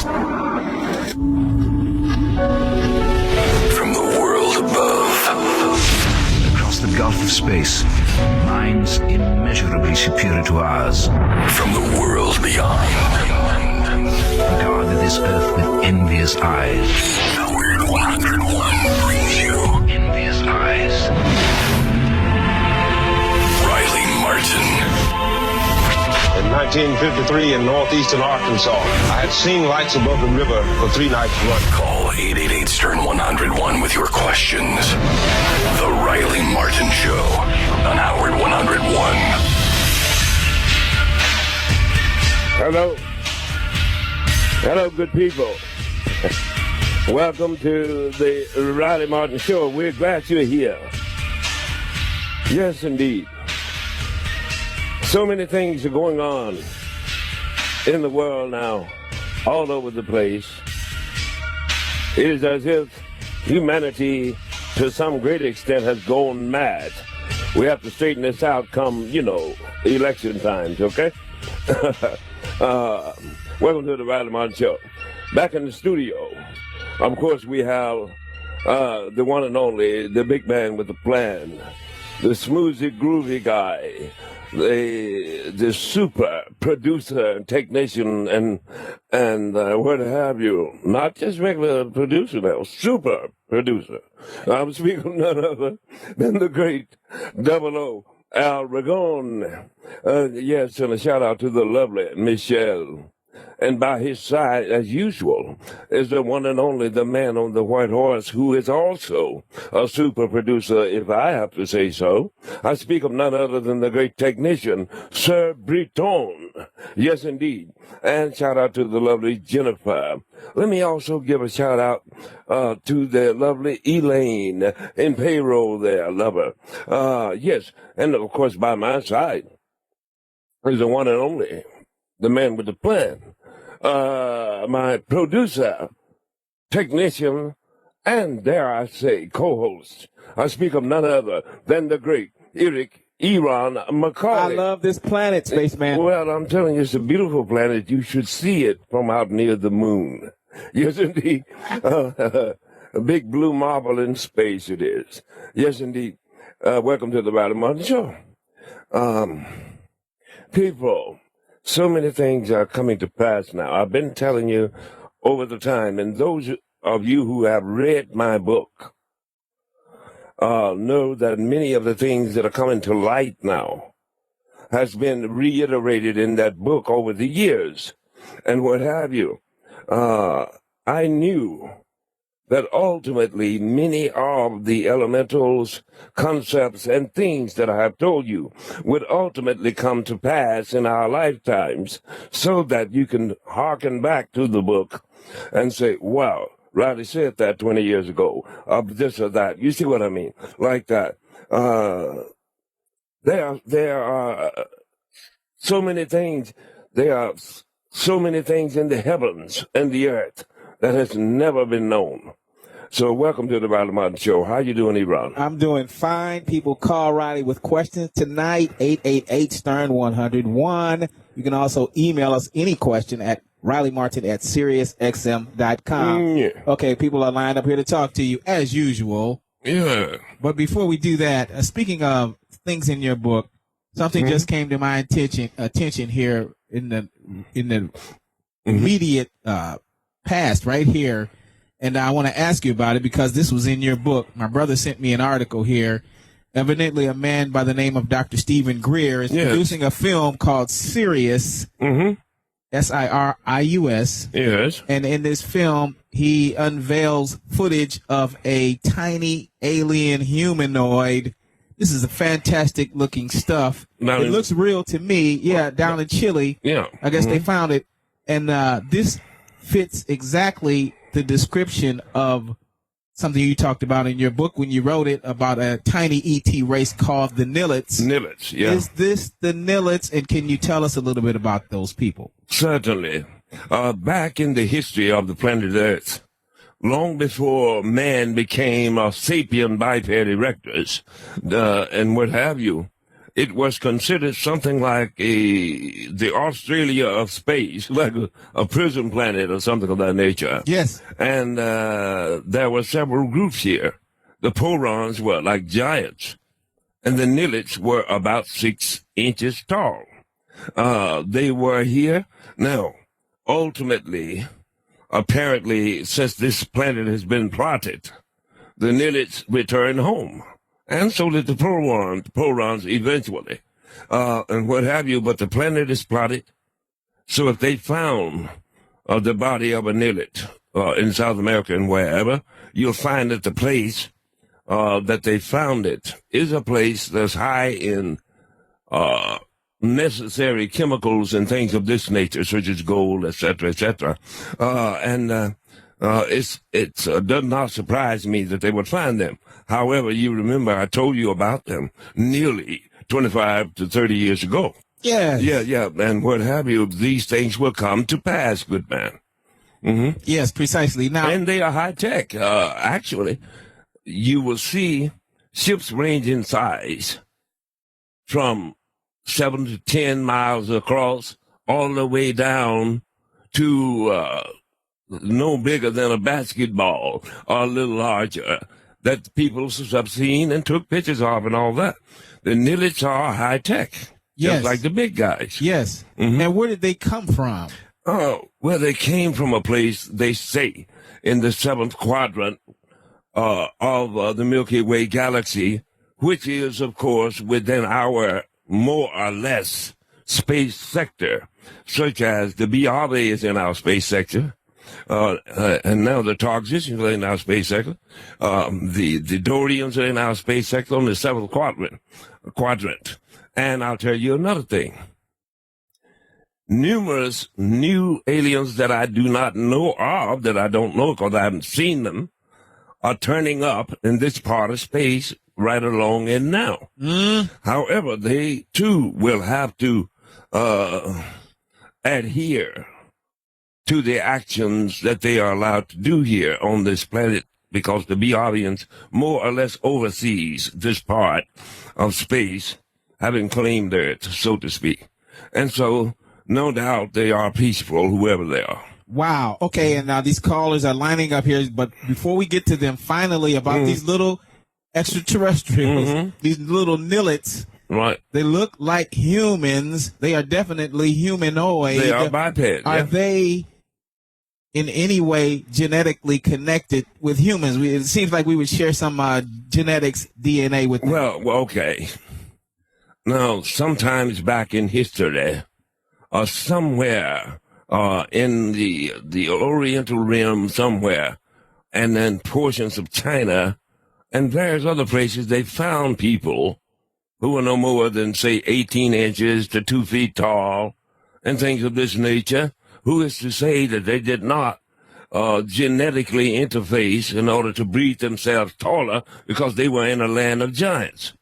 From the world above, across the gulf of space, minds immeasurably superior to ours. From the world beyond, regarded this earth with envious eyes. the Weird 101 brings you Envious eyes. Riley Martin. In 1953 in northeastern Arkansas, I had seen lights above the river for 3 nights running. Call 888-STERN-101 with your questions. The Riley Martin Show on Howard 101. Hello. Hello, good people. Welcome to the Riley Martin Show. We're glad you're here. Yes, indeed. So many things are going on in the world now, all over the place. It is as if humanity, to some great extent, has gone mad. We have to straighten this out come, election times, okay? Welcome to the Riley Martin Show. Back in the studio, of course, we have the one and only, the big man with the plan, the smoothie, groovy guy, the super producer, technician, and what have you. Not just regular producer now, super producer. I'm speaking of none other than the great 00 Al Ragon. Yes, and a shout out to the lovely Michelle. And by his side, as usual, is the one and only the man on the white horse, who is also a super producer, if I have to say so. I speak of none other than the great technician, Sir Breton. Yes, indeed. And shout out to the lovely Jennifer. Let me also give a shout out to the lovely Elaine in payroll there, lover. Yes, and of course by my side is the one and only, the man with the plan, my producer, technician, and dare I say, co-host. I speak of none other than the great Eric Eron McCauley. I love this planet, spaceman. Well, I'm telling you, it's a beautiful planet. You should see it from out near the moon. Yes, indeed. A big blue marble in space it is. Yes, indeed. Welcome to the Riley Martin Show. People, so many things are coming to pass now. I've been telling you over the time, and those of you who have read my book know that many of the things that are coming to light now has been reiterated in that book over the years and what have you. I knew that ultimately many of the elementals, concepts, and things that I have told you would ultimately come to pass in our lifetimes, so that you can hearken back to the book and say, wow, Riley said that 20 years ago, of this or that. You see what I mean? Like that. There are so many things. There are so many things in the heavens and the earth that has never been known. So welcome to the Riley Martin Show. How you doing, Eron? I'm doing fine. People call Riley with questions tonight, 888-STERN-101. You can also email us any question at RileyMartin@SiriusXM.com. Yeah. Okay, people are lined up here to talk to you, as usual. Yeah. But before we do that, speaking of things in your book, something just came to my attention here in the immediate past right here. And I want to ask you about it because this was in your book. My brother sent me an article here. Evidently, a man by the name of Dr. Stephen Greer is producing a film called Sirius, S-I-R-I-U-S. Yes. And in this film, he unveils footage of a tiny alien humanoid. This is a fantastic looking stuff. It looks real to me. Yeah, down in Chile. Yeah. I guess they found it. And this fits exactly the description of something you talked about in your book when you wrote it about a tiny ET race called the Nillets. Nillets, yeah. Is this the Nillets, and can you tell us a little bit about those people? Certainly. Back in the history of the planet Earth, long before man became a sapien biped erectors and what have you, it was considered something like the Australia of space, like a prison planet or something of that nature. Yes. And there were several groups here. The Porons were like giants, and the Nilits were about 6 inches tall. They were here. Now, ultimately, apparently, since this planet has been plotted, the Nilits returned home. And so did the Porons eventually, and what have you, but the planet is plotted. So if they found the body of a Nilit in South America and wherever, you'll find that the place that they found it is a place that's high in necessary chemicals and things of this nature, such as gold, etc., etc. It does not surprise me that they would find them. However, you remember I told you about them nearly 25 to 30 years ago. Yeah. Yeah, and what have you, these things will come to pass, good man. Mm-hmm. Yes, precisely. Now, and they are high tech. Actually, you will see ships range in size from 7 to 10 miles across, all the way down to no bigger than a basketball or a little larger, that people have seen and took pictures of and all that. The Nilits are high tech, just like the big guys. Yes. Mm-hmm. And where did they come from? Oh, well, they came from a place, they say, in the 7th quadrant of the Milky Way galaxy, which is, of course, within our more or less space sector, such as the BRB is in our space sector. And now the Targets are in our space sector. The Dorians are in our space sector on the 7th quadrant. And I'll tell you another thing. Numerous new aliens that I do not know of, that I don't know because I haven't seen them, are turning up in this part of space right along in now. However, they too will have to adhere to the actions that they are allowed to do here on this planet, because the Biarians more or less oversees this part of space, having claimed it, so to speak. And so, no doubt they are peaceful, whoever they are. Wow. Okay, and now these callers are lining up here, but before we get to them, finally, about these little extraterrestrials, these little Nilits. Right. They look like humans. They are definitely humanoid. They are biped. Are they in any way genetically connected with humans? It seems like we would share some genetics DNA with them. Well, okay. Now, sometimes back in history, or somewhere in the Oriental Rim somewhere, and then portions of China and various other places, they found people who were no more than, say, 18 inches to 2 feet tall and things of this nature. Who is to say that they did not genetically interface in order to breed themselves taller because they were in a land of giants?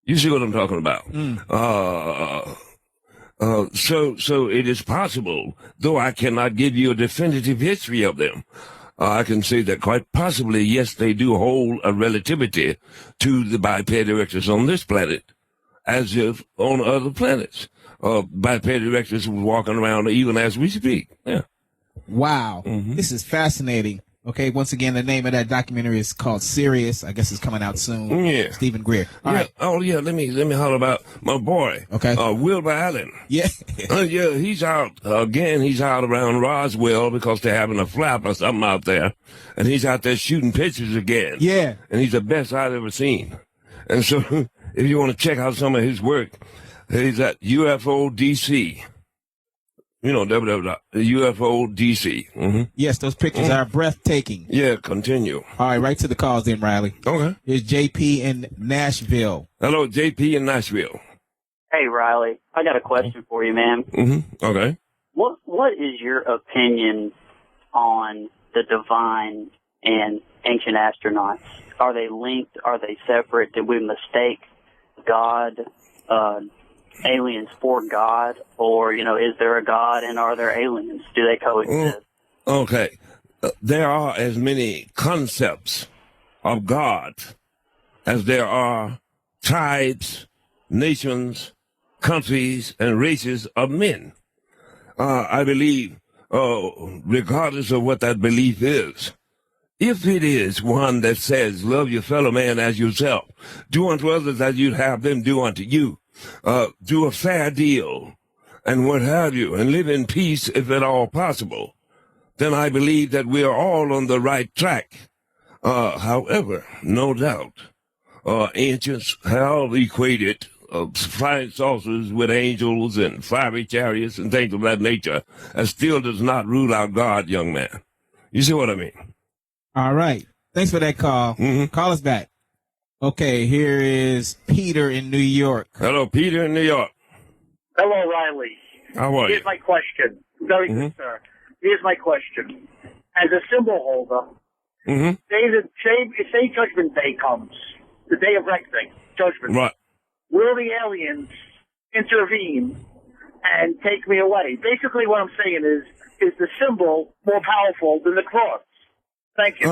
You see what I'm talking about? So it is possible, though I cannot give you a definitive history of them. I can say that quite possibly, yes, they do hold a relativity to the biped erectors on this planet, as if on other planets, biped erectors were walking around even as we speak. Yeah. Wow. This is fascinating. Okay, once again, the name of that documentary is called Sirius. I guess it's coming out soon. Yeah. Stephen Greer. All right. Oh, yeah, let me holler about my boy. Okay. Wilbur Allen. Yeah. Yeah, he's out. Again, he's out around Roswell because they're having a flap or something out there. And he's out there shooting pictures again. Yeah. And he's the best I've ever seen. And so if you want to check out some of his work, he's at UFO DC. You know, UFO-DC. Yes, those pictures are breathtaking. Yeah, continue. All right, right to the calls then, Riley. Okay. Here's JP in Nashville. Hello, JP in Nashville. Hey, Riley. I got a question for you, man. Okay. What is your opinion on the divine and ancient astronauts? Are they linked? Are they separate? Did we mistake God, aliens for God, or, is there a God and are there aliens? Do they coexist? Okay. There are as many concepts of God as there are tribes, nations, countries, and races of men. I believe, regardless of what that belief is, if it is one that says, love your fellow man as yourself, do unto others as you'd have them do unto you, do a fair deal, and what have you, and live in peace if at all possible, then I believe that we are all on the right track. However, no doubt, ancients have equated flying saucers with angels and fiery chariots and things of that nature, and still does not rule out God, young man. You see what I mean? All right. Thanks for that call. Call us back. Okay, here is Peter in New York. Hello, Peter in New York. Hello, Riley. How are you? Here's my question. Very good, sir. Here's my question. As a symbol holder, say Judgment Day comes, the day of reckoning, Judgment. Right. Will the aliens intervene and take me away? Basically, what I'm saying is the symbol more powerful than the cross? Thank you.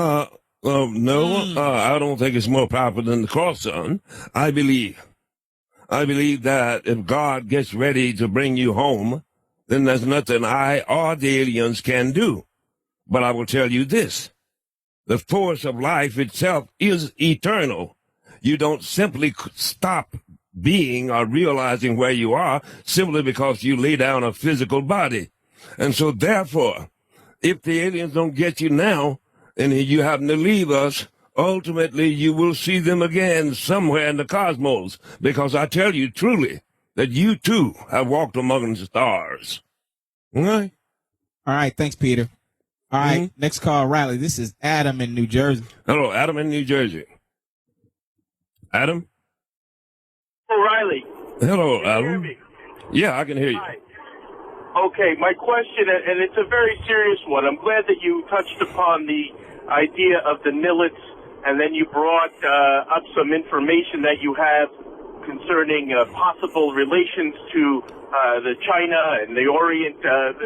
No, I don't think it's more powerful than the cross, son. I believe that if God gets ready to bring you home, then there's nothing I or the aliens can do. But I will tell you this. The force of life itself is eternal. You don't simply stop being or realizing where you are simply because you lay down a physical body. And so therefore, if the aliens don't get you now, and you happen to leave us, ultimately you will see them again somewhere in the cosmos, because I tell you truly that you too have walked among the stars. All right? All right. Thanks, Peter. All right. Next call, Riley. This is Adam in New Jersey. Hello, Adam in New Jersey. Adam? Oh, Riley. Hello, Can you Adam. hear me? Yeah, I can hear you. Hi. Okay, my question, and it's a very serious one. I'm glad that you touched upon the idea of the Nillets, and then you brought up some information that you have concerning possible relations to the China and the Orient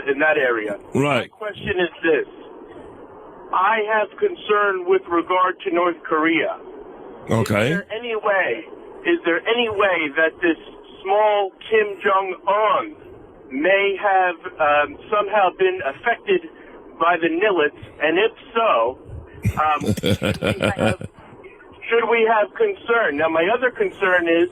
in that area. Right. My question is this. I have concern with regard to North Korea. Okay. Is there any way that this small Kim Jong-un may have somehow been affected by the Nillets, and if so, should we have concern? Now, my other concern is,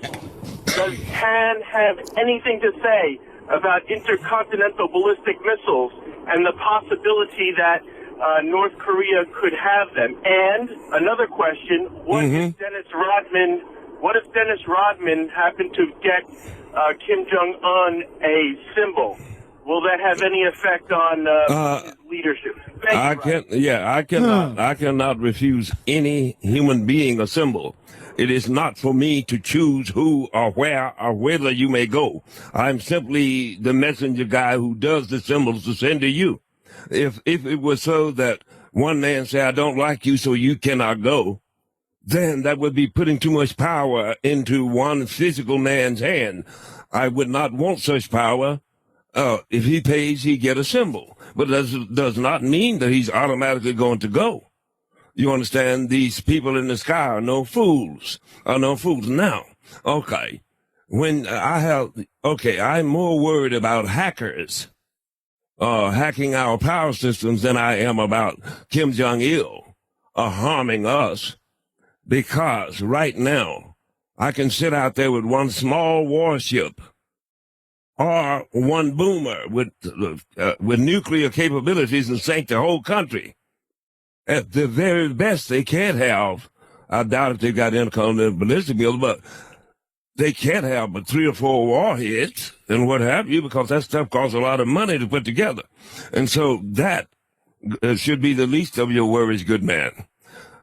does Han have anything to say about intercontinental ballistic missiles and the possibility that North Korea could have them? And another question, what if Dennis Rodman happened to get Kim Jong-un a symbol? Will that have any effect on his leadership? I cannot refuse any human being a symbol. It is not for me to choose who or where or whether you may go. I'm simply the messenger guy who does the symbols to send to you. If it was so that one man say, I don't like you, so you cannot go, then that would be putting too much power into one physical man's hand. I would not want such power. If he pays, he get a symbol. But that does not mean that he's automatically going to go. You understand? These people in the sky are no fools. Now, okay, I'm more worried about hackers hacking our power systems than I am about Kim Jong-il harming us. Because right now, I can sit out there with one small warship or one boomer with nuclear capabilities and sink the whole country. At the very best, they can't have, I doubt if they've got intercontinental ballistic missiles, but they can't have but 3 or 4 warheads and what have you, because that stuff costs a lot of money to put together. And so that should be the least of your worries, good man,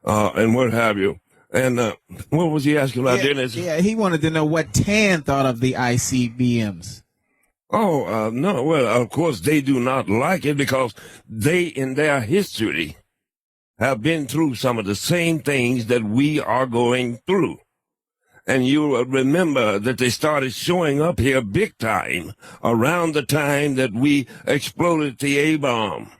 and what have you. And what was he asking about, Dennis? Yeah, he wanted to know what Tan thought of the ICBMs. Oh, no. Well, of course, they do not like it because they, in their history, have been through some of the same things that we are going through. And you will remember that they started showing up here big time around the time that we exploded the A-bomb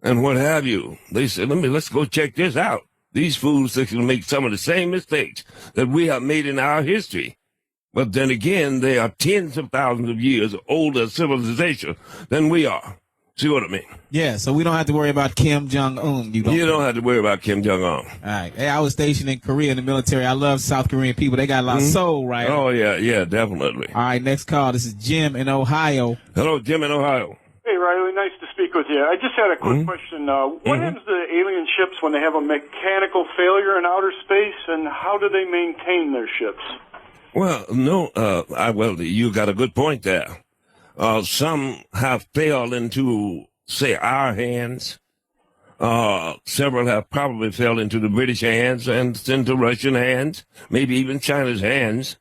and what have you. They said, let's go check this out. These fools are going to make some of the same mistakes that we have made in our history. But then again, they are tens of thousands of years older civilization than we are. See what I mean? Yeah, so we don't have to worry about Kim Jong-un. You don't have to worry about Kim Jong-un. All right. Hey, I was stationed in Korea in the military. I love South Korean people. They got a lot of soul, right? Oh, yeah, definitely. All right, next call. This is Jim in Ohio. Hello, Jim in Ohio. Hey, Riley, nice to speak with you. I just had a quick question. What happens to alien ships when they have a mechanical failure in outer space, and how do they maintain their ships? Well, no, you got a good point there. Some have failed into, say, our hands. Several have probably fell into the British hands and into Russian hands, maybe even China's hands.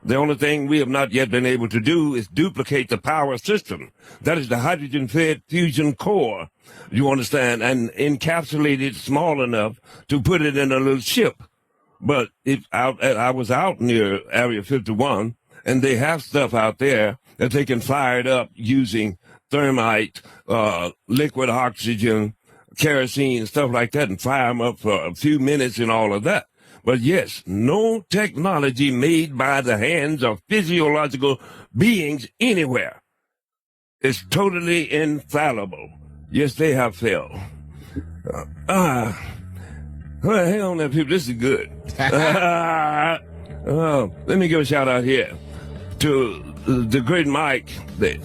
The only thing we have not yet been able to do is duplicate the power system. That is the hydrogen-fed fusion core, you understand, and encapsulate it small enough to put it in a little ship. But I was out near Area 51, and they have stuff out there that they can fire it up using thermite, liquid oxygen, kerosene, stuff like that, and fire them up for a few minutes and all of that. But yes, no technology made by the hands of physiological beings anywhere is totally infallible. Yes, they have failed. Well, hang on there, people. This is good. Let me give a shout out here to the great Mike, the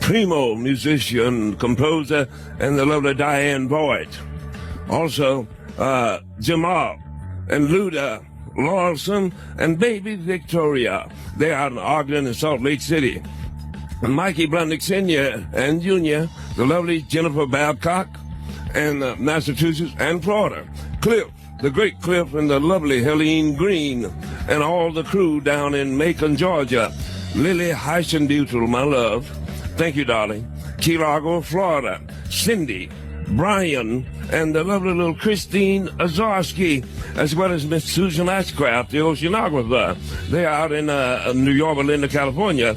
primo musician, composer, and the lovely Diane Boyd. Also, Jamal and Luda Lawson and baby Victoria. They're out in Ogden and Salt Lake City. And Mikey Blundick Sr. and Jr., the lovely Jennifer Babcock, and Massachusetts and Florida. Cliff, the great Cliff, and the lovely Helene Green, and all the crew down in Macon, Georgia. Lily Heisenbutel, my love. Thank you, darling. Key Largo, Florida. Cindy, Brian, and the lovely little Christine Azarski, as well as Miss Susan Ashcraft, the oceanographer. They're out in New York, Linda, California.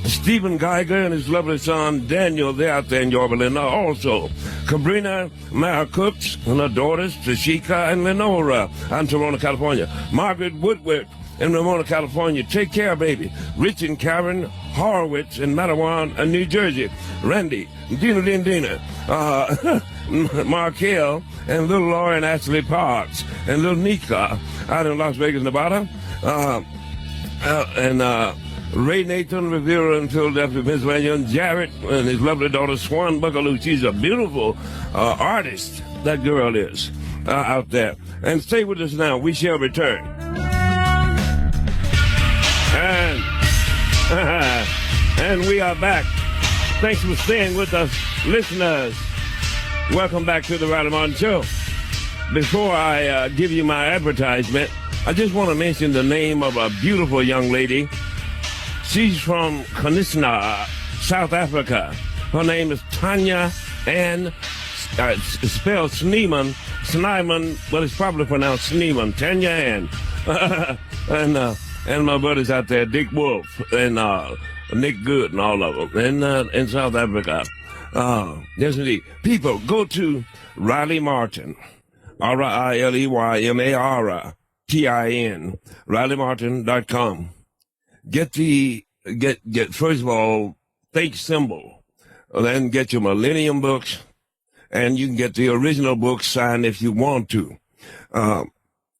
Stephen Geiger and his lovely son Daniel, they're out there in Yorba Linda also. Cabrina Mara Cooks and her daughters Tashika and Lenora out in Toronto, California. Margaret Woodward in Ramona, California. Take care, baby. Rich and Karen Horowitz in Matawan, New Jersey. Randy, Dina, Markel, and little Laura and Ashley Parks, and little Nika out in Las Vegas, Nevada. Ray Nathan Rivera in Philadelphia, Pennsylvania, and Jarrett and his lovely daughter Swan Buckaloo. She's a beautiful artist, that girl is, out there. And stay with us now. We shall return. And we are back. Thanks for staying with us, listeners. Welcome back to the Riley Martin Show. Before I give you my advertisement, I just want to mention the name of a beautiful young lady. She's from Kanisna, South Africa. Her name is Tanya Ann, spelled Sneeman, but it's probably pronounced Sneeman, Tanya Ann. And my buddies out there, Dick Wolf and Nick Good and all of them in South Africa. Yes, indeed. People, go to Riley Martin, RILEYMARTIN, RileyMartin.com. Get first of all, fake symbol, then get your Millennium books, and you can get the original book signed if you want to. Go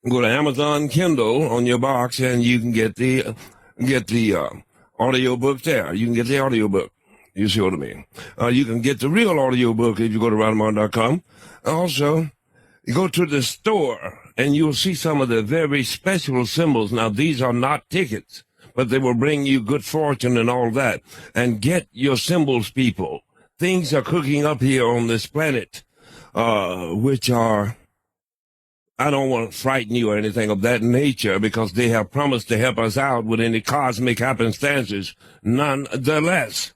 to Amazon Kindle on your box, and you can get the audio book there. You can get the audio book. You see what I mean? You can get the real audio book if you go to RileyMartin.com. Also, you go to the store, and you'll see some of the very special symbols. Now, these are not tickets, but they will bring you good fortune and all that. And get your symbols, people. Things are cooking up here on this planet, which are, I don't want to frighten you or anything of that nature, because they have promised to help us out with any cosmic happenstances. Nonetheless,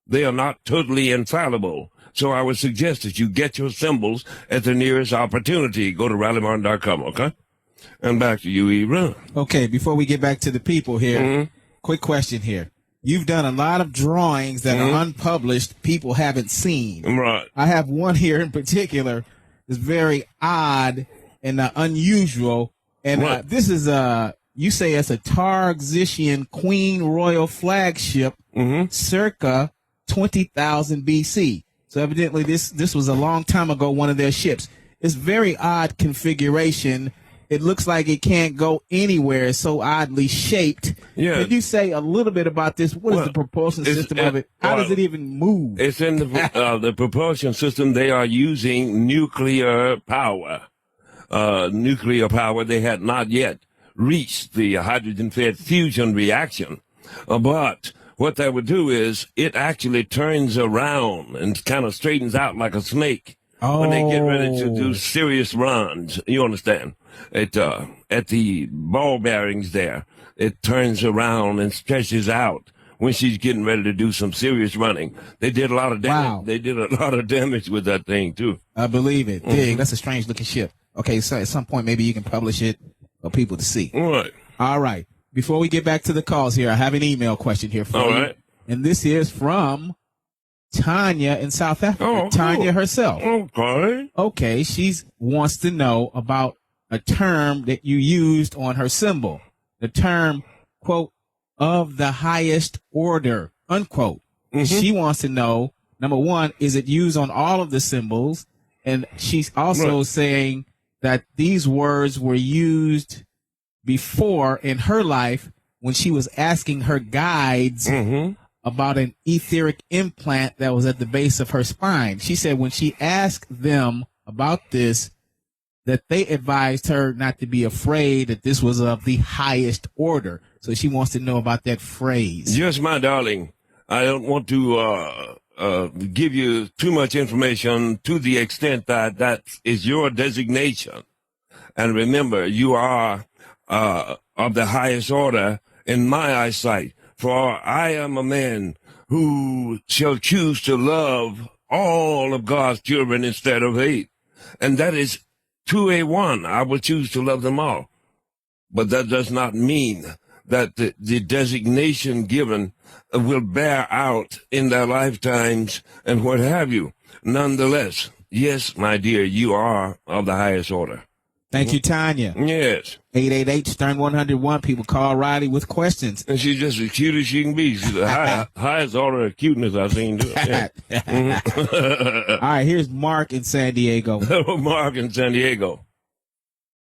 they are not totally infallible. So I would suggest that you get your symbols at the nearest opportunity. Go to RileyMartin.com, okay? And back to you, E. Okay, before we get back to the people here, quick question here. You've done a lot of drawings that are unpublished, people haven't seen. Right. I have one here in particular that's very odd and unusual. And this is you say it's a Tarxian Queen Royal flagship, circa 20,000 BC. So evidently this was a long time ago, one of their ships. It's very odd configuration. It looks like it can't go anywhere. It's so oddly shaped. Yeah. Could you say a little bit about this? What is the propulsion system of it? How does it even move? It's in the propulsion system. They are using nuclear power. They had not yet reached the hydrogen-fed fusion reaction. But what that would do is it actually turns around and kind of straightens out like a snake when they get ready to do serious runs. You understand? It at the ball bearings there, it turns around and stretches out when she's getting ready to do some serious running. They did a lot of damage. Wow. They did a lot of damage with that thing too. I believe it. Dig. That's a strange looking ship. Okay, so at some point maybe you can publish it for people to see. All right. Before we get back to the calls here, I have an email question here for you. Right. And this is from Tanya in South Africa. Tanya herself. Okay, she wants to know about a term that you used on her symbol. The term, quote, of the highest order, unquote. She wants to know, number one, is it used on all of the symbols? And she's also saying that these words were used before in her life when she was asking her guides about an etheric implant that was at the base of her spine. She said when she asked them about this, that they advised her not to be afraid, that this was of the highest order. So she wants to know about that phrase. Yes, my darling. I don't want to give you too much information to the extent that that is your designation. And remember, you are of the highest order in my eyesight. For I am a man who shall choose to love all of God's children instead of hate. And that is 2A1. I will choose to love them all. But that does not mean that the designation given will bear out in their lifetimes and what have you. Nonetheless, yes, my dear, you are of the highest order. Thank you, Tanya. Yes. 888-STERN-101. People call Riley with questions. And she's just as cute as she can be. She's the highest order of cuteness I've seen. Yeah. All right, here's Mark in San Diego. Hello, Mark in San Diego.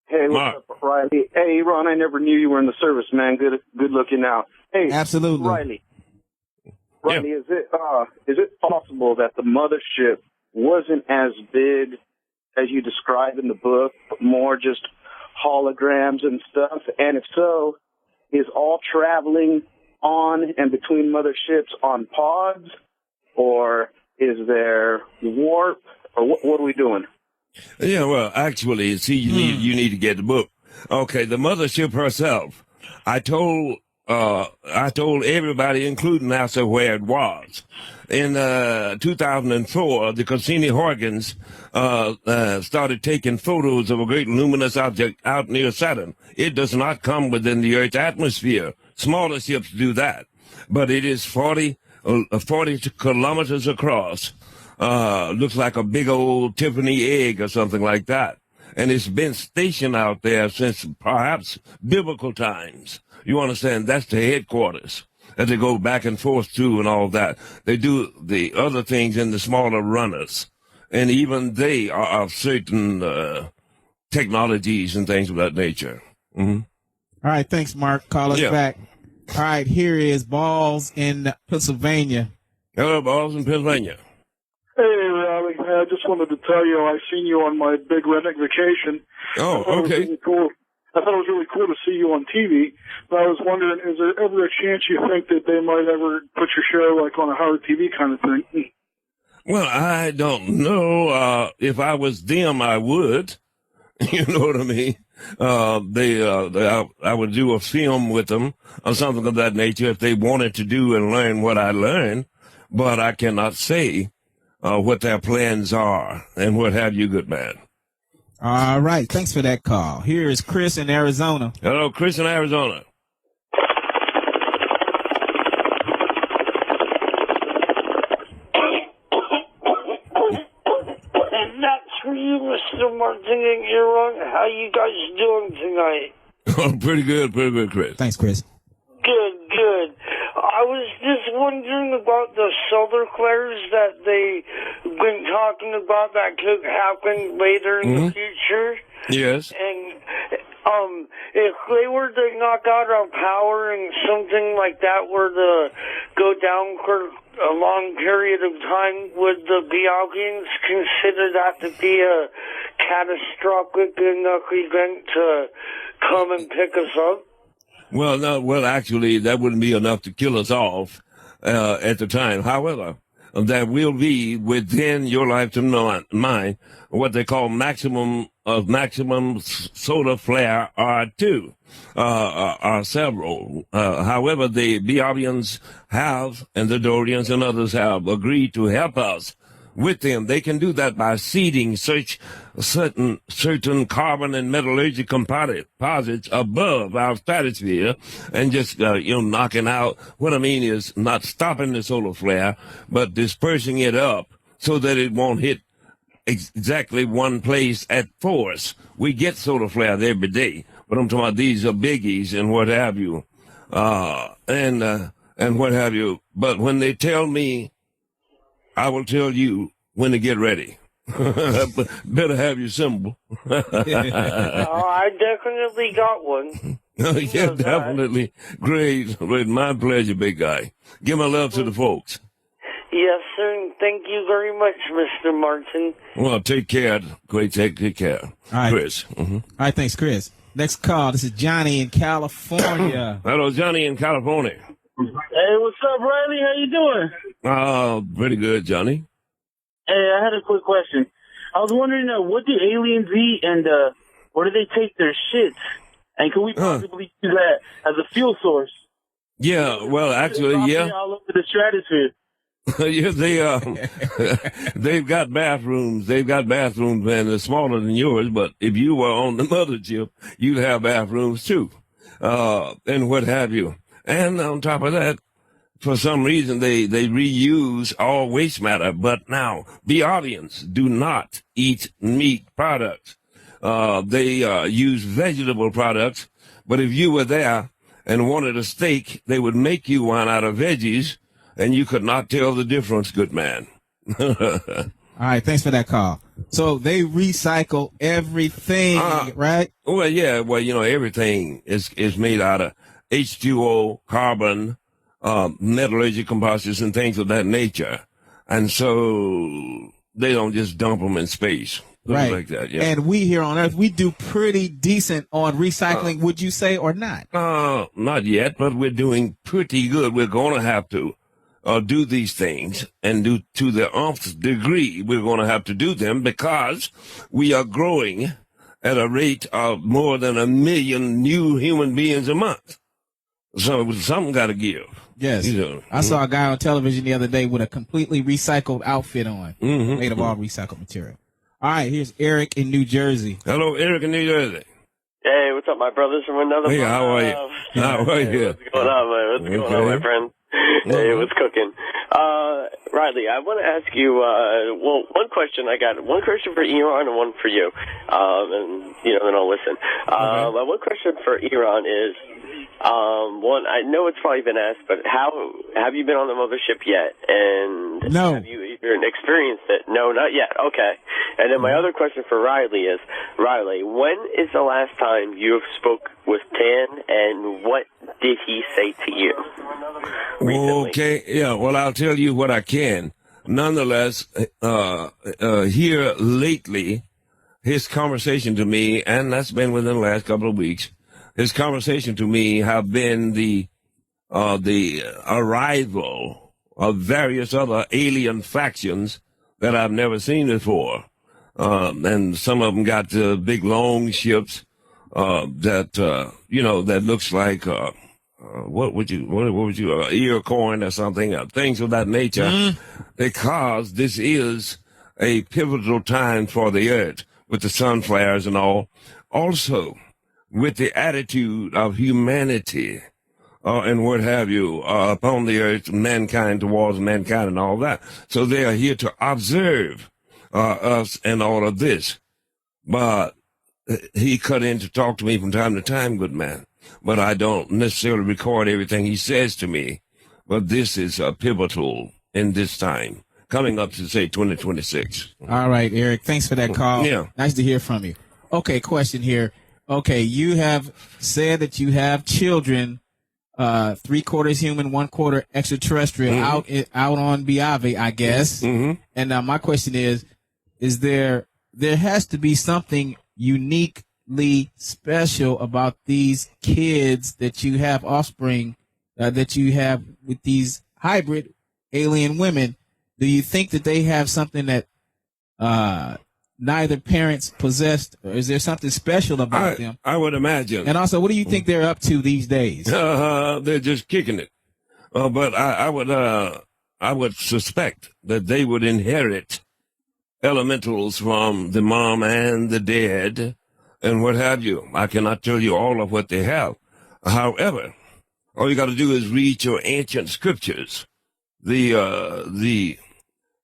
Hey, what's up, Riley? Hey, Ron, I never knew you were in the service, man. Good looking out. Hey, absolutely, Riley, is it possible that the mothership wasn't as big as you describe in the book, but more just holograms and stuff? And if so, is all traveling on and between motherships on pods, or is there warp, or what are we doing? Yeah, well, actually, see, you need to get the book. Okay, the mothership herself. I told everybody, including NASA, where it was. In 2004, the Cassini-Huygens started taking photos of a great luminous object out near Saturn. It does not come within the Earth's atmosphere. Smaller ships do that, but it is 40 kilometers across. Looks like a big old Tiffany egg or something like that. And it's been stationed out there since perhaps biblical times. You understand? That's the headquarters that they go back and forth to and all that. They do the other things in the smaller runners. And even they are of certain technologies and things of that nature. Mm-hmm. All right. Thanks, Mark. Call us back. All right. Here is Balls in Pennsylvania. Hello, Balls in Pennsylvania. Hey, Riley. I just wanted to tell you I seen you on my big redneck vacation. Oh, okay. Really cool. I thought it was really cool to see you on TV. But I was wondering, is there ever a chance you think that they might ever put your show like on a Howard TV kind of thing? Well, I don't know. If I was them, I would. You know what I mean? I would do a film with them or something of that nature if they wanted to do and learn what I learned. But I cannot say what their plans are and what have you, good man. All right. Thanks for that call. Here is Chris in Arizona. Hello, Chris in Arizona. And that's for you, Mr. Martin. How you guys doing tonight? Pretty good, Chris. Thanks, Chris. Good. I was just wondering about the solar flares that they've been talking about that could happen later in the future. Yes. And if they were to knock out our power and something like that were to go down for a long period of time, would the Bialgians consider that to be a catastrophic enough event to come and pick us up? Well, no. Well, actually, that wouldn't be enough to kill us off at the time. However, that will be within your lifetime mine what they call maximum solar flare R2 are several. However, the Biavians have, and the Dorians and others have agreed to help us with them. They can do that by seeding certain carbon and metallurgical composites above our stratosphere and just, knocking out. What I mean is not stopping the solar flare, but dispersing it up so that it won't hit exactly one place at force. We get solar flares every day, but I'm talking about these are biggies and what have you, and what have you. But when they tell me, I will tell you when to get ready. Better have your symbol. I definitely got one. Yeah, definitely. Great. My pleasure, big guy. Give my love to the folks. Yes, sir, and thank you very much, Mr. Martin. Well, take care. Great, take care. All right. Chris. Mm-hmm. All right, thanks, Chris. Next call. This is Johnny in California. Hello, Johnny in California. Hey, what's up, Riley? How you doing? Pretty good, Johnny. Hey, I had a quick question. I was wondering, what do aliens eat, and where do they take their shits? And can we possibly use that as a fuel source? Yeah, well, actually, yeah. All over the stratosphere. Yeah, they've got bathrooms. They've got bathrooms, man, they're smaller than yours. But if you were on the mothership, you'd have bathrooms too, and what have you. And on top of that, for some reason, they reuse all waste matter. But now, Biavians do not eat meat products. They use vegetable products. But if you were there and wanted a steak, they would make you one out of veggies, and you could not tell the difference, good man. All right, thanks for that call. So they recycle everything, right? Well, yeah. Well, everything is made out of H2O, carbon, metallurgical composites, and things of that nature. And so they don't just dump them in space. Right. Like that, yeah. And we here on Earth, we do pretty decent on recycling, would you say, or not? Not yet, but we're doing pretty good. We're going to have to do these things, and do to the nth degree. We're going to have to do them because we are growing at a rate of more than 1 million new human beings a month. So something got to give. Yes. I saw a guy on television the other day with a completely recycled outfit on, made of all recycled material. All right, here's Eric in New Jersey. Hello, Eric in New Jersey. Hey, what's up, my brothers from another? Hey, how are you? How are you? What's going on, man? What's going on, my friend? Hey, what's cooking? Riley, I want to ask you, one question. I got one question for Iran and one for you. And, then I'll listen. My one question for Iran is, one, I know it's probably been asked, but have you been on the mothership yet? And no. Have you even experienced it? No, not yet. Okay. And then my other question for Riley is, Riley, when is the last time you have spoke with Tan, and what did he say to you recently? Okay, yeah, well, I'll tell you what I can. Nonetheless, here lately, his conversation to me, and that's been within the last couple of weeks, his conversation to me have been the arrival of various other alien factions that I've never seen before. And some of them got big long ships that looks like what would you ear corn or something, things of that nature, because this is a pivotal time for the earth with the sun flares and all. Also, with the attitude of humanity and what have you upon the earth, mankind towards mankind and all that. So they are here to observe us and all of this. But he cut in to talk to me from time to time, good man. But I don't necessarily record everything he says to me. But this is pivotal in this time, coming up to, say, 2026. All right, Eric, thanks for that call. Yeah. Nice to hear from you. Okay, question here. Okay, you have said that you have children, 3/4 human, 1/4 extraterrestrial, out on Biave, I guess. Mm-hmm. And my question is there has to be something uniquely special about these kids that you have offspring, that you have with these hybrid alien women. Do you think that they have something that neither parents possessed, or is there something special about them? I would imagine. And also, what do you think they're up to these days? They're just kicking it. But I would suspect that they would inherit elementals from the mom and the dad and what have you. I cannot tell you all of what they have. However, all you got to do is read your ancient scriptures. The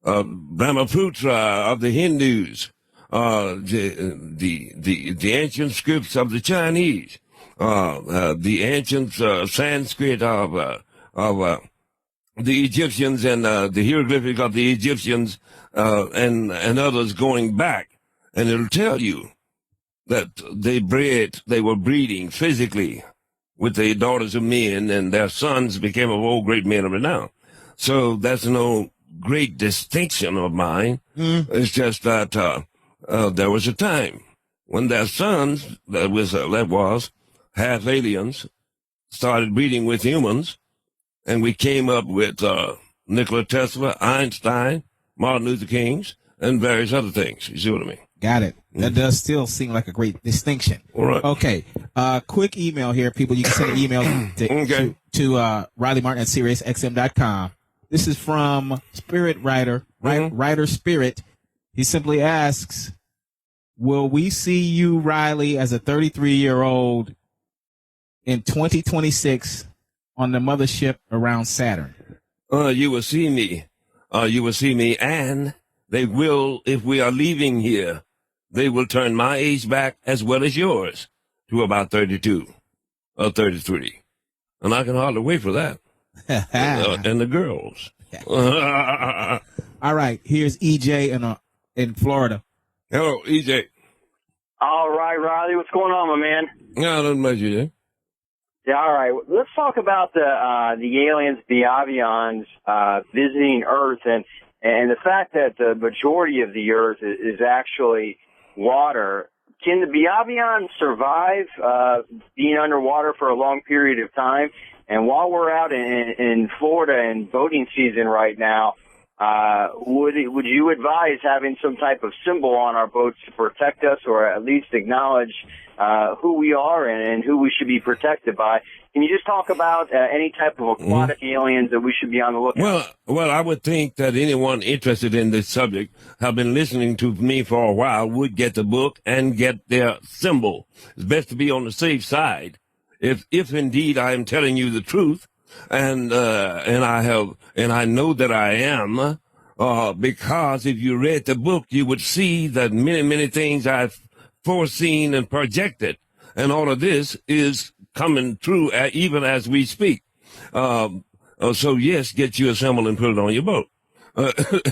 Brahmaputra of the Hindus, the ancient scripts of the Chinese, the ancient Sanskrit of the Egyptians, and the hieroglyphic of the Egyptians, and others going back, and it'll tell you that they were breeding physically with the daughters of men, and their sons became of old great men of renown. So that's no great distinction of mine. It's just that there was a time when their sons, that was half aliens, started breeding with humans, and we came up with Nikola Tesla, Einstein, Martin Luther Kings, and various other things. You see what I mean? Got it. That does still seem like a great distinction. All right. Okay. Quick email here, people. You can send an email to Riley Martin at SiriusXM.com. This is from Spirit Writer, Writer Spirit. He simply asks, will we see you, Riley, as a 33-year-old in 2026 on the mothership around Saturn? You will see me. You will see me, and they will, if we are leaving here, they will turn my age back as well as yours to about 32 or 33. And I can hardly wait for that. And the girls. All right. Here's EJ in Florida. Hello, EJ. All right, Riley. What's going on, my man? No, nothing much, EJ. Yeah, all right. Let's talk about the aliens, the avions, visiting Earth, and the fact that the majority of the Earth is actually water. Can the Biavians survive being underwater for a long period of time? And while we're out in Florida in boating season right now, would you advise having some type of symbol on our boats to protect us, or at least acknowledge who we are and who we should be protected by? Can you just talk about any type of aquatic aliens that we should be on the lookout? Well, I would think that anyone interested in this subject, have been listening to me for a while, would get the book and get their symbol. It's best to be on the safe side. If indeed I am telling you the truth, and I know that I am, because if you read the book, you would see that many things I've foreseen and projected, and all of this is coming true even as we speak. So yes, get you a symbol and put it on your boat,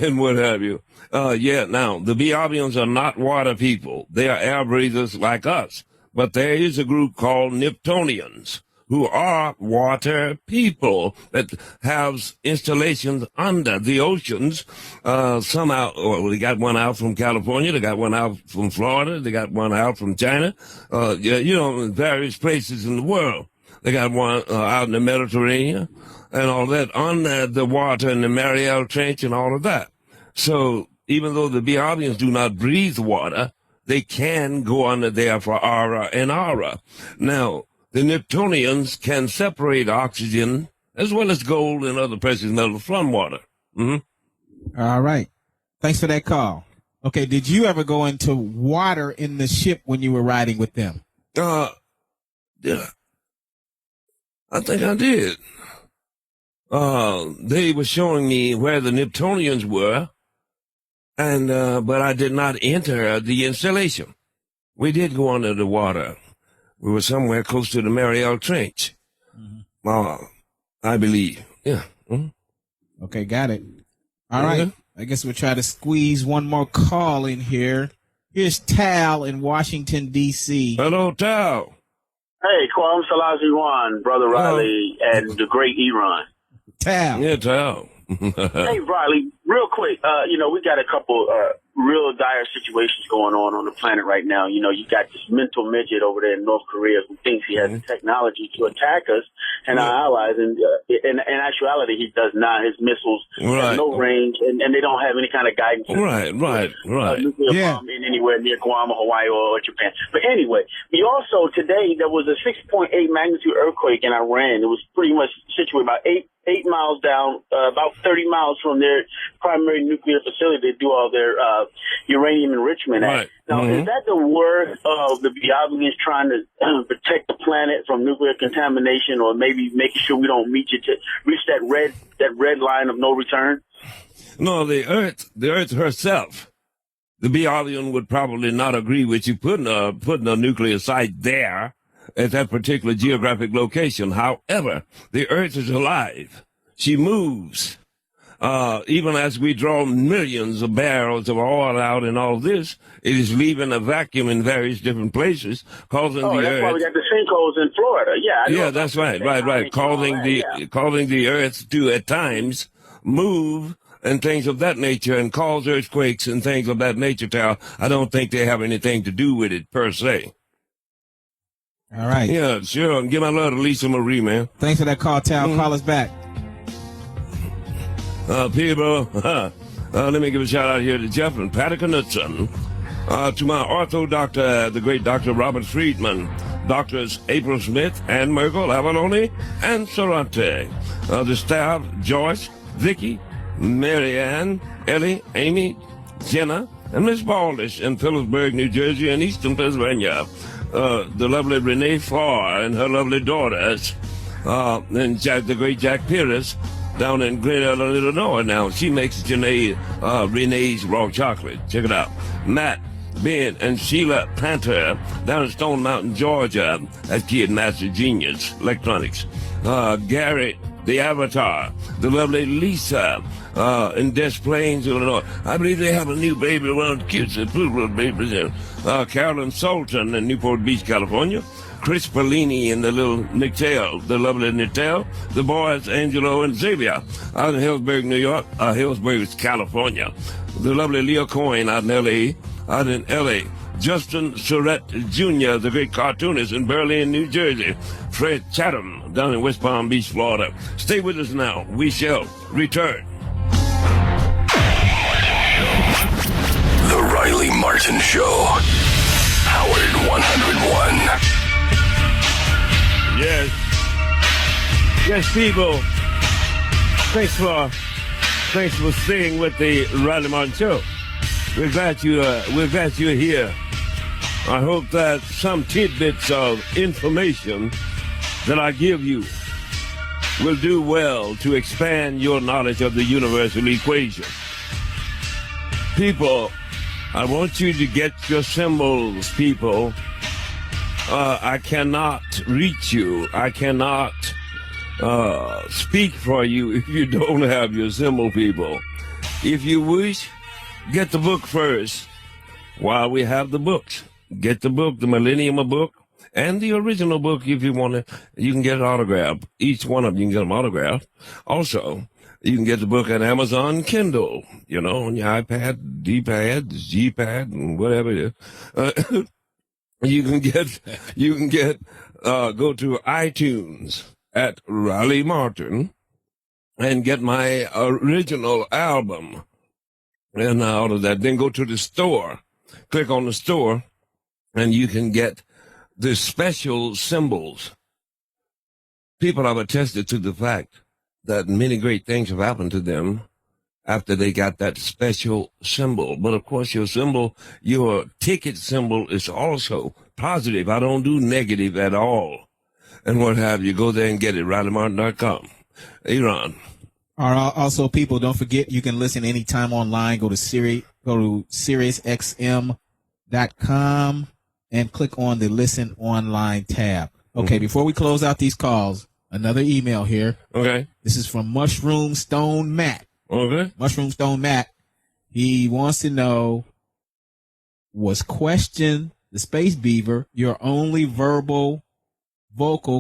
and what have you. Now, the Biavians are not water people. They are air breathers like us. But there is a group called Neptunians, who are water people that have installations under the oceans. Some out, they got one out from California, they got one out from Florida, they got one out from China, various places in the world. They got one out in the Mediterranean and all that, on the water in the Mariel Trench and all of that. So even though the Biavians do not breathe water, they can go under there for aura and aura. Now, the Neptunians can separate oxygen as well as gold and other precious metals from water. Mm-hmm. All right. Thanks for that call. Okay, did you ever go into water in the ship when you were riding with them? Yeah. I think I did. They were showing me where the Neptunians were, and but I did not enter the installation. We did go under the water. We were somewhere close to the Mariel Trench. I believe. Yeah. Mm-hmm. Okay, got it. All right. I guess we'll try to squeeze one more call in here. Here's Tal in Washington, D.C. Hello, Tal. Hey, Kwame Salaziwan, Brother Riley, and the great Iran. Tal. Yeah, Tal. Hey, Riley, real quick, we got a couple real dire situations going on the planet right now. You got this mental midget over there in North Korea who thinks he has the technology to attack us and our allies. And in actuality, he does not. His missiles have no range, and they don't have any kind of guidance. Right. Nuclear bomb in anywhere near Guam, Hawaii, or Japan. But anyway, we also, today, there was a 6.8 magnitude earthquake in Iran. It was pretty much situated about 8 miles down, about 30 miles from their primary nuclear facility. They do all their uranium enrichment at. Now, is that the work of the Biafrans trying to protect the planet from nuclear contamination, or maybe making sure we don't reach that red line of no return? No, the Earth herself. The Biafran would probably not agree with you putting a nuclear site there at that particular geographic location. However, the Earth is alive. She moves. Even as we draw millions of barrels of oil out and all this, it is leaving a vacuum in various different places, causing the that's Earth. Why we got the sinkholes in Florida. Yeah, that's right. Causing the Earth to at times move and things of that nature, and cause earthquakes and things of that nature. Tal, I don't think they have anything to do with it per se. All right. Yeah, sure. Give my love to Lisa Marie, man. Thanks for that call, Tal. Call us back. People, let me give a shout out here to Jeff and Patty Knudsen, to my ortho doctor, the great Dr. Robert Friedman, doctors April Smith, Ann Merkel, Avalone, and Sorante, the staff, Joyce, Vicky, Marianne, Ellie, Amy, Jenna, and Miss Baldish in Phillipsburg, New Jersey, and Eastern Pennsylvania. The lovely Renee Farr and her lovely daughters, and the great Jack Pierce down in Glen Ellen, Illinois. Now she makes Renee's raw chocolate. Check it out. Matt, Ben, and Sheila Planter down in Stone Mountain, Georgia, at Kid Master Genius Electronics. Gary, the Avatar, the lovely Lisa, in Des Plaines, Illinois. I believe they have a new baby around the kids, a little baby there. Carolyn Sultan in Newport Beach, California. Chris Pellini and the little Nictel, the lovely Nictel. The boys, Angelo and Xavier, out in Hillsburg, New York. Hillsburg, California. The lovely Leo Coyne out in L.A., Justin Surratt Jr., the great cartoonist in Berlin, New Jersey. Fred Chatham down in West Palm Beach, Florida. Stay with us now. We shall return. The Riley Martin Show. Howard 101. Yes, people. Thanks for staying with the Riley Martin Show. We're glad you're here. I hope that some tidbits of information that I give you will do well to expand your knowledge of the universal equation. People, I want you to get your symbols, people. I cannot reach you. I cannot speak for you if you don't have your symbol, people. If you wish, get the book first while we have the books. Get the book, the Millennium book, and the original book if you want it. You can get it autographed. Each one of you can get them autographed. Also, you can get the book at Amazon Kindle, on your iPad, D-pad, G-pad, and whatever it is. You can go to iTunes at Riley Martin and get my original album. And out of that, then go to the store, click on the store, and you can get the special symbols. People have attested to the fact that many great things have happened to them after they got that special symbol. But of course, your ticket symbol is also positive. I don't do negative at all. And what have you, go there and get it, RileyMartin.com. Iran. Also, people, don't forget you can listen anytime online. Go to SiriusXM.com and click on the Listen Online tab. Okay, before we close out these calls, another email here. Okay. This is from Mushroom Stone Matt. Okay. Mushroom Stone Matt. He wants to know, was Question the Space Beaver your only vocal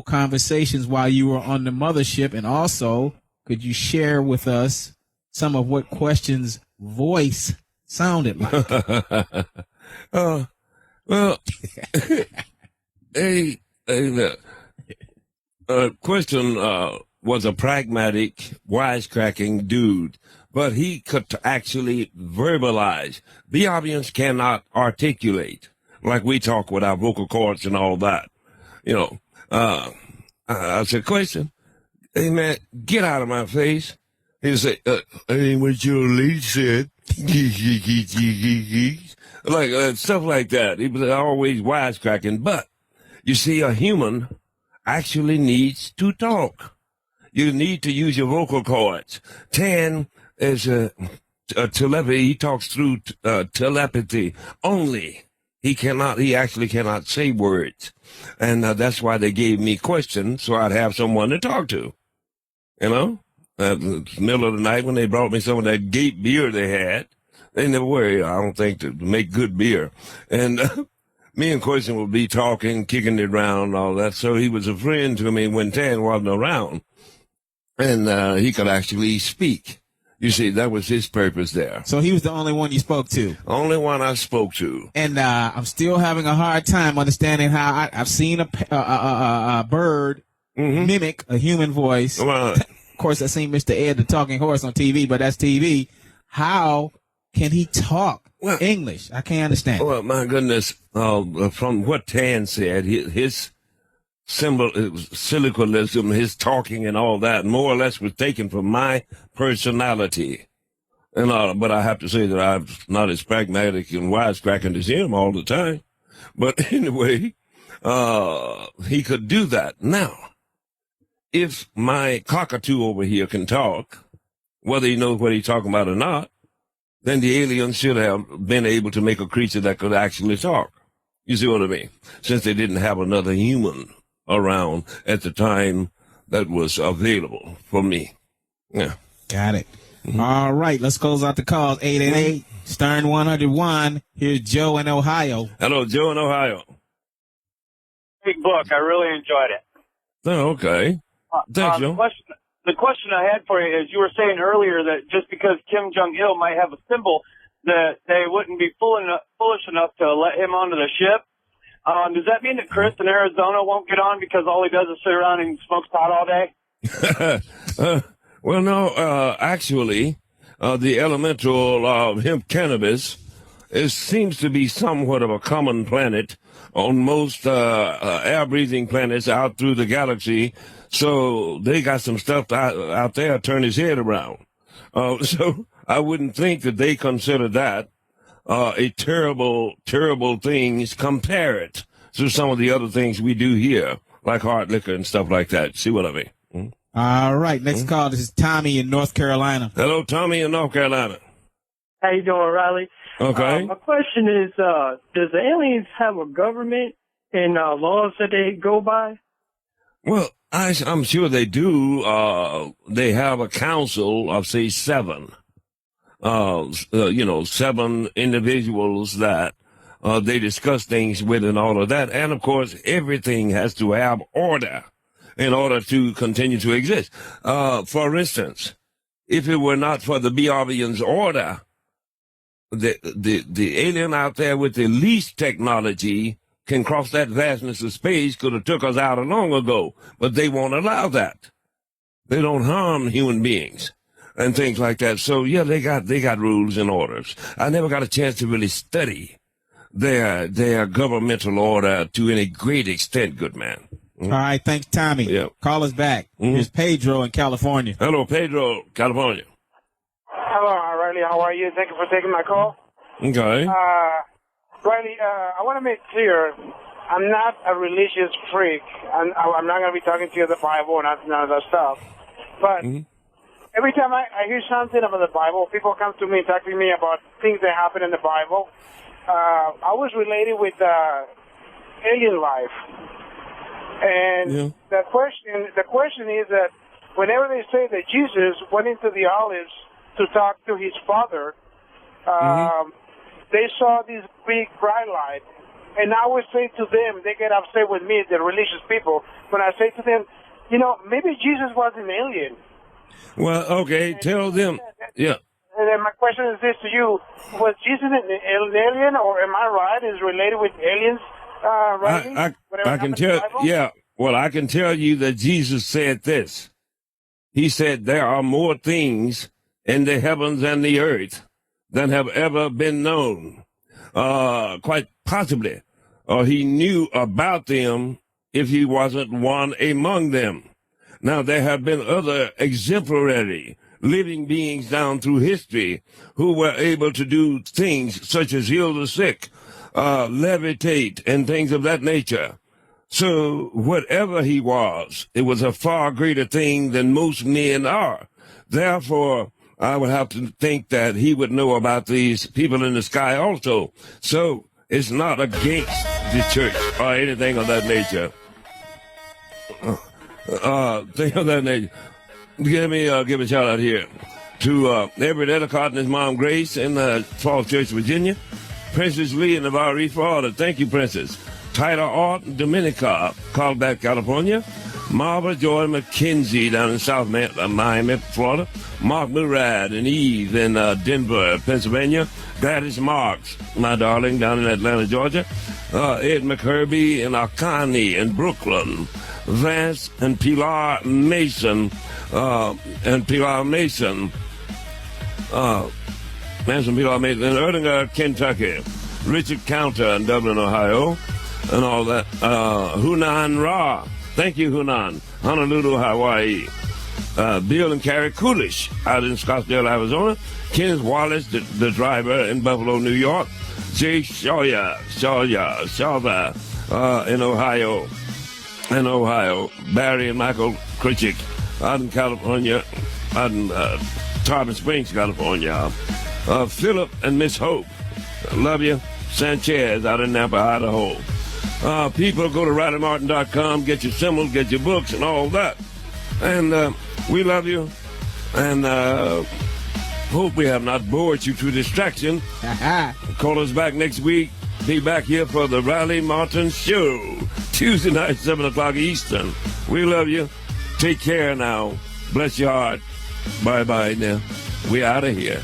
conversations while you were on the mothership? And also, could you share with us some of what Question's voice sounded like? Well, Question was a pragmatic, wisecracking dude, but he could actually verbalize. The audience cannot articulate like we talk with our vocal cords and all that. You know, I said, Question, hey man, get out of my face. He said, ain't what your lady said. Like stuff like that. He was always wisecracking. But you see, a human actually needs to talk. You need to use your vocal cords. Tan is a telepathy. He talks through telepathy only. He actually cannot say words. And that's why they gave me Question, so I'd have someone to talk to. You know? At the middle of the night when they brought me some of that Gate beer they had, they never were, I don't think, to make good beer. And me and Question would be talking, kicking it around, and all that. So he was a friend to me when Tan wasn't around. And he could actually speak. You see, that was his purpose there. So he was the only one you spoke to? Only one I spoke to. And I'm still having a hard time understanding how I've seen a bird mimic a human voice. Well, of course, I've seen Mr. Ed the Talking Horse on TV, but that's TV. How can he talk English? I can't understand. Well, my goodness, from what Tan said, his syllogism, his talking and all that, more or less was taken from my personality. And but I have to say that I'm not as pragmatic and wisecracking as him all the time. But anyway, he could do that. Now, if my cockatoo over here can talk, whether he knows what he's talking about or not, then the aliens should have been able to make a creature that could actually talk. You see what I mean? Since they didn't have another human around at the time that was available for me. Yeah. Got it. All right, let's close out the calls. 888 Stern 101. Here's Joe in Ohio. Hello, Joe in Ohio. Big book. I really enjoyed it. Oh, okay. Thanks, Joe. The question I had for you is, you were saying earlier that just because Kim Jong-il might have a symbol, that they wouldn't be foolish enough to let him onto the ship. Does that mean that Chris in Arizona won't get on because all he does is sit around and smokes pot all day? Well, no, actually, the elemental hemp cannabis seems to be somewhat of a common planet on most air-breathing planets out through the galaxy. So they got some stuff out there to turn his head around. So I wouldn't think that they consider that a terrible, terrible thing. Compare it to some of the other things we do here, like hard liquor and stuff like that. See what I mean? All right, next call. This is Tommy in North Carolina. Hello, Tommy in North Carolina. How you doing, Riley? Okay. My question is, does the aliens have a government and laws that they go by? Well, I'm sure they do. They have a council of, say, 7. 7 individuals that they discuss things with and all of that. And, of course, everything has to have order in order to continue to exist. For instance, if it were not for the Biavian's order, the alien out there with the least technology can cross that vastness of space, could have took us out long ago, but they won't allow that. They don't harm human beings and things like that. So yeah, they got rules and orders. I never got a chance to really study their governmental order to any great extent, good man. All right, thanks, Tommy. Yeah. Call us back. Here's Pedro in California. Hello, Pedro, California. Hello, Riley. How are you? Thank you for taking my call. Okay. Riley, I want to make clear, I'm not a religious freak. I'm not going to be talking to you the Bible and none of that stuff. But every time I hear something about the Bible, people come to me and talk to me about things that happen in the Bible. I was related with alien life. And the question is that whenever they say that Jesus went into the Olives to talk to his Father, they saw this big bright light. And I would say to them, they get upset with me, the religious people, when I say to them, maybe Jesus was an alien. Well, okay, tell them. Yeah. And then my question is this to you: was Jesus an alien, or am I right? Is related with aliens? I can tell. Yeah. Well, I can tell you that Jesus said this. He said, "There are more things in the heavens and the earth than have ever been known." Quite possibly, or he knew about them if he wasn't one among them. Now, there have been other exemplary living beings down through history who were able to do things such as heal the sick, levitate, and things of that nature. So whatever he was, it was a far greater thing than most men are. Therefore, I would have to think that he would know about these people in the sky also. So it's not against the church or anything of that nature. Thing of that nature. Give a shout out here to Everett Ellicott and his mom Grace in Falls Church, Virginia. Princess Lee in Navarre, Florida. Thank you, Princess. Tyler Art in Dominica, Carlsbad, California. Marva Joy McKenzie down in South Miami, Florida. Mark Murad and Eve in Denver, Pennsylvania. Gladys Marks, my darling, down in Atlanta, Georgia. Ed McHerby in Akani in Brooklyn. Vance and Pilar Mason, Vance and Pilar Mason in Erdinger, Kentucky. Richard Counter in Dublin, Ohio, and all that. Hunan Ra. Thank you, Hunan. Honolulu, Hawaii. Bill and Carrie Coolish out in Scottsdale, Arizona. Kenneth Wallace, the driver in Buffalo, New York. Jay Shawya in Ohio. Barry and Michael Kritchik out in California, out in Tarpon Springs, California. Philip and Miss Hope. Love you. Sanchez out in Napa, Idaho. People, go to RileyMartin.com, get your symbols, get your books, and all that. And we love you. And hope we have not bored you to distraction. Call us back next week. Be back here for the Riley Martin Show. Tuesday night, 7 o'clock Eastern. We love you. Take care now. Bless your heart. Bye-bye now. We out of here.